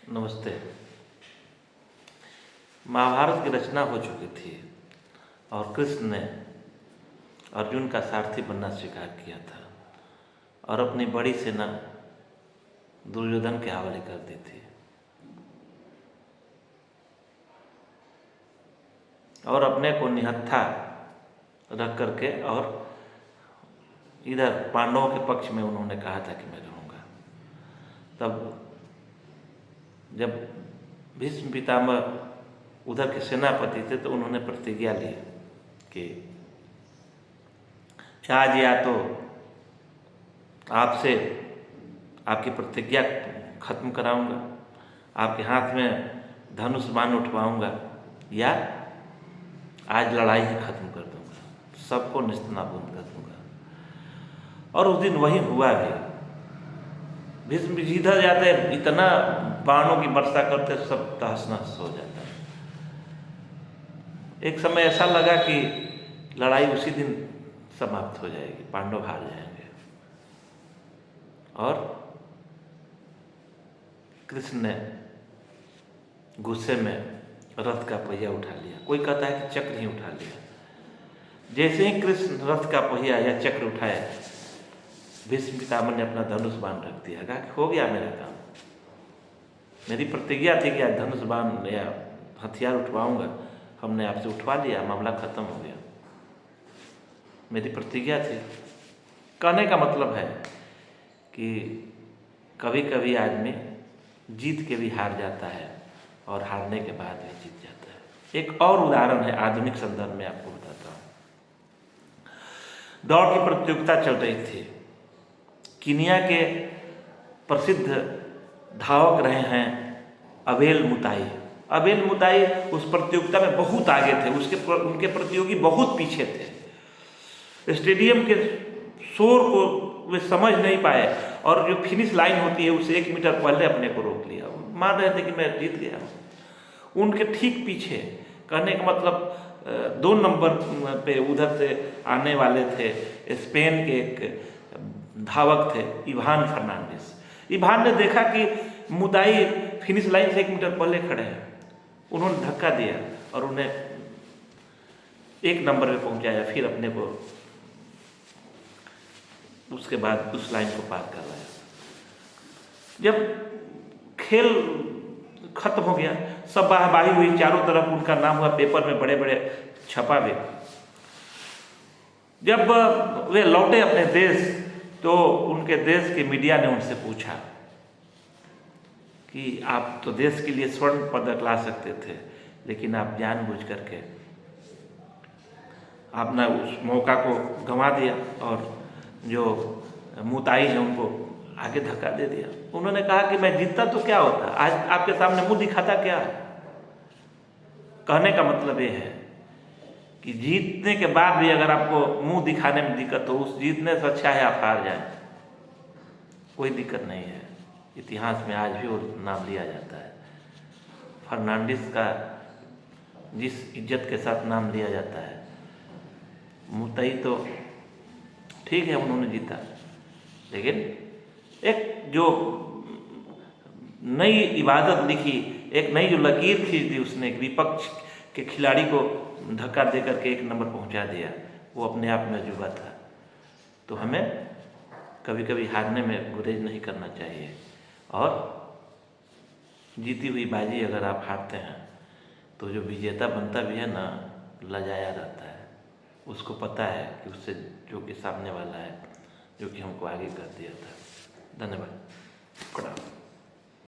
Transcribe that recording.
नमस्ते। महाभारत की रचना हो चुकी थी और कृष्ण ने अर्जुन का सारथी बनना स्वीकार किया था और अपनी बड़ी सेना दुर्योधन के हवाले कर दी थी और अपने को निहत्था रख करके और इधर पांडवों के पक्ष में उन्होंने कहा था कि मैं रहूँगा। तब जब भीष्म पितामह उधर के सेनापति थे तो उन्होंने प्रतिज्ञा ली कि आज या तो आपसे आपकी प्रतिज्ञा खत्म कराऊंगा, आपके हाथ में धनुष बाण उठवाऊंगा या आज लड़ाई ही खत्म कर दूंगा, सबको नेस्तनाबूद कर दूंगा। और उस दिन वही हुआ भी। भीष्म जिधर जाते इतना बाणों की वर्षा करते सब तहस नहस हो जाता। एक समय ऐसा लगा कि लड़ाई उसी दिन समाप्त हो जाएगी, पांडव हार जाएंगे। और कृष्ण ने गुस्से में रथ का पहिया उठा लिया। कोई कहता है कि चक्र ही उठा लिया। जैसे ही कृष्ण रथ का पहिया या चक्र उठाए, भीष्म पितामह ने अपना धनुष बाण रख दिया। कहा कि हो गया मेरा काम, मेरी प्रतिज्ञा थी कि आज धनुष बाण या हथियार उठवाऊंगा, हमने आपसे उठवा लिया, मामला खत्म हो गया। मेरी प्रतिज्ञा थी। कहने का मतलब है कि कभी कभी आदमी जीत के भी हार जाता है और हारने के बाद भी जीत जाता है। एक और उदाहरण है आधुनिक संदर्भ में, आपको बताता हूँ। दौड़ की प्रतियोगिता चल रही थी। कीनिया के प्रसिद्ध धावक रहे हैं अबेल मुताई। अबेल मुताई उस प्रतियोगिता में बहुत आगे थे, उनके प्रतियोगी बहुत पीछे थे। स्टेडियम के शोर को वे समझ नहीं पाए और जो फिनिश लाइन होती है उससे 1 मीटर पहले अपने को रोक लिया। मान रहे थे कि मैं जीत गया हूँ। उनके ठीक पीछे, कहने का मतलब 2 नंबर पे उधर से आने वाले थे स्पेन के एक धावक थे, इवान फर्नांडिस। इवान ने देखा कि मुताई फिनिश लाइन से 1 मीटर पहले खड़े हैं। उन्होंने धक्का दिया और उन्हें 1 नंबर पे पहुंचाया, फिर अपने को उसके बाद उस लाइन को पार करवाया। जब खेल खत्म हो गया, सब वाहवाही हुई, चारों तरफ उनका नाम हुआ, पेपर में बड़े बड़े छपा भी। जब वे लौटे अपने देश तो उनके देश के मीडिया ने उनसे पूछा कि आप तो देश के लिए स्वर्ण पदक ला सकते थे, लेकिन आप जानबूझ करके आपने उस मौका को गंवा दिया और जो मुताई है उनको आगे धक्का दे दिया। उन्होंने कहा कि मैं जीतता तो क्या होता, आज आपके सामने मुंह दिखाता क्या। कहने का मतलब ये है कि जीतने के बाद भी अगर आपको मुंह दिखाने में दिक्कत हो, उस जीतने से अच्छा है आप हार जाएं, कोई दिक्कत नहीं है। इतिहास में आज भी वो नाम लिया जाता है। फर्नांडिस का जिस इज्जत के साथ नाम लिया जाता है, मुताई तो ठीक है उन्होंने जीता, लेकिन एक जो नई इबादत लिखी, एक नई जो लकीर खींच दी उसने, एक विपक्ष के खिलाड़ी को धक्का दे करके 1 नंबर पहुंचा दिया, वो अपने आप में अजूबा था। तो हमें कभी कभी हारने में गुरेज नहीं करना चाहिए और जीती हुई बाजी अगर आप हारते हैं तो जो विजेता बनता भी है ना, लजाया रहता है। उसको पता है कि उससे जो कि सामने वाला है, जो कि हमको आगे कर दिया था। धन्यवाद।